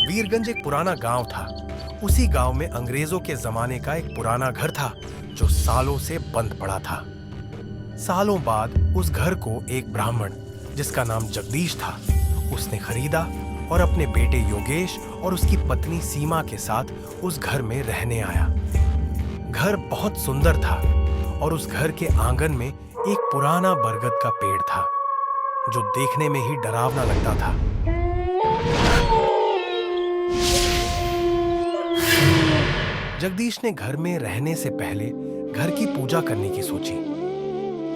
वीरगंज एक पुराना गांव था। उसी गांव में अंग्रेजों के जमाने का एक पुराना घर था जो सालों से बंद पड़ा था। सालों बाद उस घर को एक ब्राह्मण जिसका नाम जगदीश था, उसने खरीदा और अपने बेटे योगेश और उसकी पत्नी सीमा के साथ उस घर में रहने आया। घर बहुत सुंदर था और उस घर के आंगन में एक पुराना बरगद का पेड़ था जो देखने में ही डरावना लगता था। जगदीश ने घर में रहने से पहले घर की पूजा करने की सोची।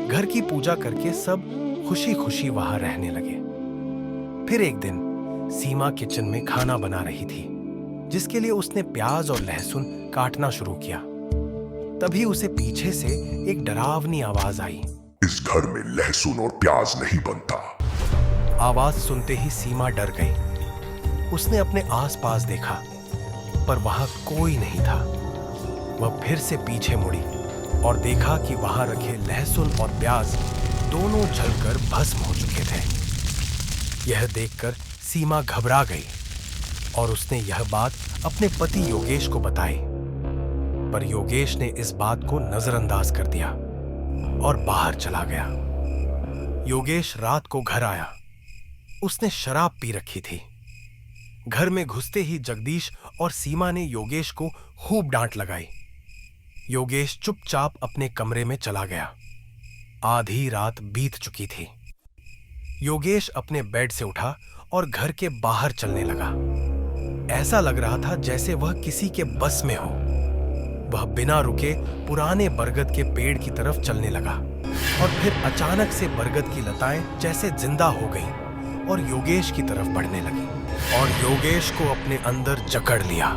घर की पूजा करके सब खुशी खुशी वहां रहने लगे। फिर एक दिन सीमा किचन में खाना बना रही थी, जिसके लिए उसने प्याज और लहसुन काटना शुरू किया। तभी उसे पीछे से एक डरावनी आवाज आई। इस घर में लहसुन और प्याज नहीं बनता। आवाज सुनते ही सीमा डर गई। उसने अपने आसपास देखा, पर वहां कोई नहीं था। वह फिर से पीछे मुड़ी और देखा कि वहां रखे लहसुन और प्याज दोनों जलकर भस्म हो चुके थे। यह देखकर सीमा घबरा गई और उसने यह बात अपने पति योगेश को बताई। पर योगेश ने इस बात को नजरअंदाज कर दिया और बाहर चला गया। योगेश रात को घर आया। उसने शराब पी रखी थी। घर में घुसते ही जगदीश और सीमा ने योगेश को खूब डांट लगाई। योगेश चुपचाप अपने कमरे में चला गया। आधी रात बीत चुकी थी। योगेश अपने बेड से उठा और घर के बाहर चलने लगा। ऐसा लग रहा था जैसे वह किसी के बस में हो। वह बिना रुके पुराने बरगद के पेड़ की तरफ चलने लगा और फिर अचानक से बरगद की लताएं जैसे जिंदा हो गईं और योगेश की तरफ बढ़ने लगी और योगेश को अपने अंदर जकड़ लिया।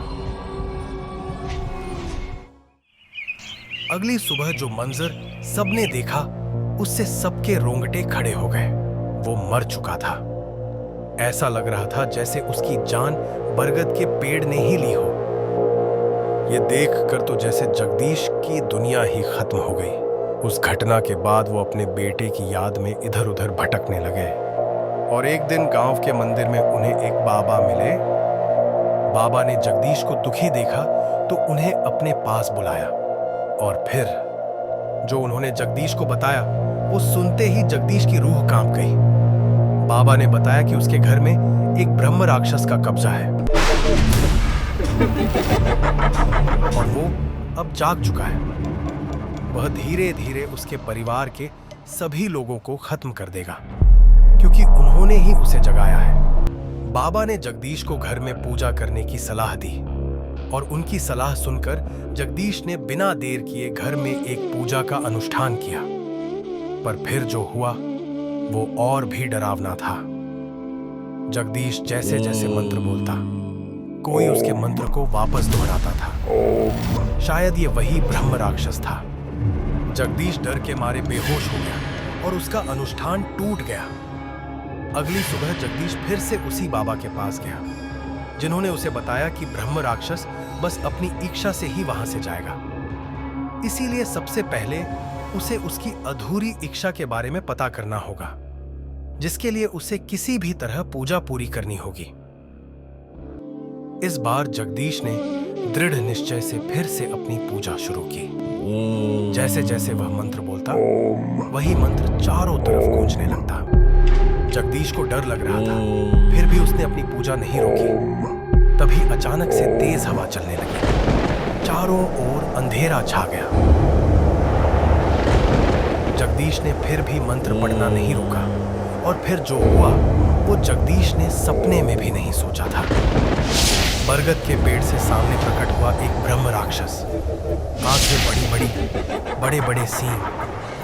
अगली सुबह जो मंजर सबने देखा, उससे सबके रोंगटे खड़े हो गए। वो मर चुका था। ऐसा लग रहा था जैसे उसकी जान बरगद के पेड़ ने ही ली हो। ये देखकर तो जैसे जगदीश की दुनिया ही खत्म हो गई। उस घटना के बाद वो अपने बेटे की याद में इधर उधर भटकने लगे और एक दिन गांव के मंदिर में उन्हें एक बाबा मिले। बाबा ने जगदीश को दुखी देखा तो उन्हें अपने पास बुलाया और फिर जो उन्होंने जगदीश को बताया, वो सुनते ही जगदीश की रूह कांप गई। बाबा ने बताया कि उसके घर में एक ब्रह्म राक्षस का कब्जा है और वो अब जाग चुका है। वह धीरे धीरे उसके परिवार के सभी लोगों को खत्म कर देगा, क्योंकि उन्होंने ही उसे जगाया है। बाबा ने जगदीश को घर में पूजा करने की सलाह दी और उनकी सलाह सुनकर जगदीश ने बिना देर किए घर में एक पूजा का अनुष्ठान किया। पर फिर जो हुआ वो और भी डरावना था। जगदीश जैसे जैसे मंत्र बोलता, कोई उसके मंत्र को वापस दोहराता था। शायद ये वही ब्रह्म राक्षस था। जगदीश डर के मारे बेहोश हो गया और उसका अनुष्ठान टूट गया। अगली सुबह जगदीश फिर से उसी बाबा के पास गया, जिन्होंने उसे बताया कि ब्रह्म राक्षस बस अपनी इच्छा से ही वहां से जाएगा। इसीलिए सबसे पहले उसे उसकी अधूरी इच्छा के बारे में पता करना होगा, जिसके लिए उसे किसी भी तरह पूजा पूरी करनी होगी। इस बार जगदीश ने दृढ़ निश्चय से फिर से अपनी पूजा शुरू की। जैसे जैसे वह मंत्र बोलता, वही मंत्र चारों तरफ गूंजने लगता। जगदीश को डर लग रहा था, फिर भी उसने अपनी पूजा नहीं रोकी। तभी अचानक से तेज हवा चलने लगी। चारों ओर अंधेरा छा गया। जगदीश ने फिर भी मंत्र पढ़ना नहीं रोका और फिर जो हुआ वो जगदीश ने सपने में भी नहीं सोचा था। बरगद के पेड़ से सामने प्रकट हुआ एक ब्रह्म राक्षस। आंखें बड़ी बड़ी, बड़े बड़े सींग,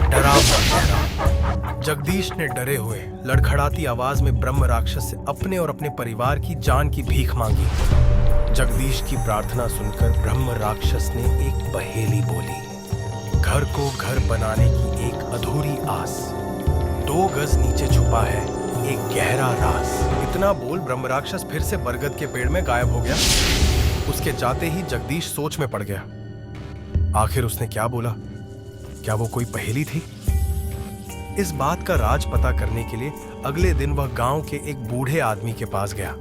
डरावना चेहरा। जगदीश ने डरे हुए लड़खड़ाती आवाज में ब्रह्म राक्षस से अपने और अपने परिवार की जान की भीख मांगी। जगदीश की प्रार्थना सुनकर ब्रह्म राक्षस ने एक पहेली बोली। घर को घर बनाने की एक अधूरी आस, 2 गज नीचे छुपा है एक गहरा राज। इतना बोल ब्रह्म राक्षस फिर से बरगद के पेड़ में गायब हो गया। उसके जाते ही जगदीश सोच में पड़ गया। आखिर उसने क्या बोला? क्या वो कोई पहेली थी? इस बात का राज पता करने के लिए अगले दिन वह गांव के एक बूढ़े आदमी के पास गया।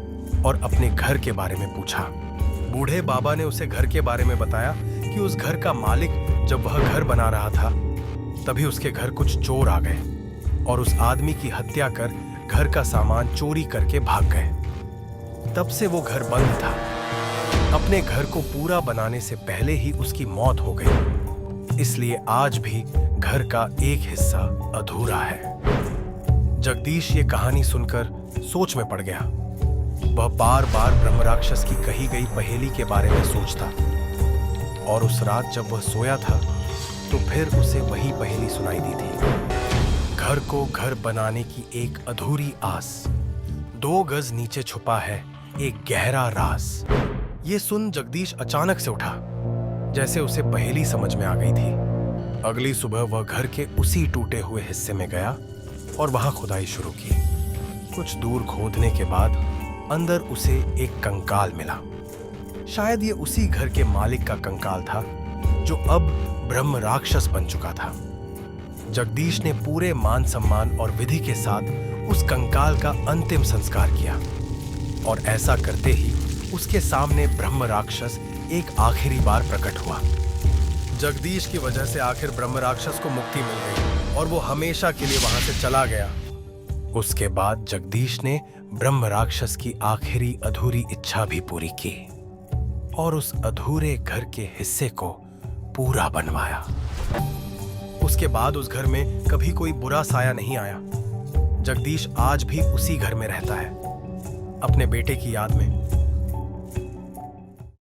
और अपने घर के बारे में पूछा। बूढ़े बाबा ने उसे घर के बारे में बताया कि उस घर का मालिक जब वह घर बना रहा था तभी उसके घर कुछ चोर आ गए और उस आदमी की हत्या कर घर का सामान चोरी करके भाग गए। तब से वो घर बंद था। अपने घर को पूरा बनाने से पहले ही उसकी मौत हो गई, इसलिए आज भी घर का एक हिस्सा अधूरा है। जगदीश ये कहानी सुनकर सोच में पड़ गया। वह बार बार ब्रह्म राक्षस की कही गई पहेली के बारे में सोचता और उस रात जब वह सोया था तो फिर उसे वही पहेली सुनाई दी थी। घर को घर बनाने की एक अधूरी आस, 2 गज नीचे छुपा है एक गहरा राज। ये सुन जगदीश अचानक से उठा, जैसे उसे पहेली समझ में आ गई थी। अगली सुबह वह घर के उसी टूटे हुए हिस्से में गया और वहां खुदाई शुरू की। कुछ दूर खोदने के बाद अंदर उसे एक कंकाल मिला। शायद ये उसी घर के मालिक का कंकाल था जो अब ब्रह्म राक्षस बन चुका था। जगदीश ने पूरे मान सम्मान और विधि के साथ उस कंकाल का अंतिम संस्कार किया और ऐसा करते ही उसके सामने ब्रह्म राक्षस एक आखिरी बार प्रकट हुआ। जगदीश की वजह से आखिर ब्रह्म राक्षस को मुक्ति मिल गई और वो हमेशा के लिए वहां से चला गया। उसके बाद जगदीश ने ब्रह्म राक्षस की आखिरी अधूरी इच्छा भी पूरी की और उस अधूरे घर के हिस्से को पूरा बनवाया। उसके बाद उस घर में कभी कोई बुरा साया नहीं आया। जगदीश आज भी उसी घर में रहता है, अपने बेटे की याद में।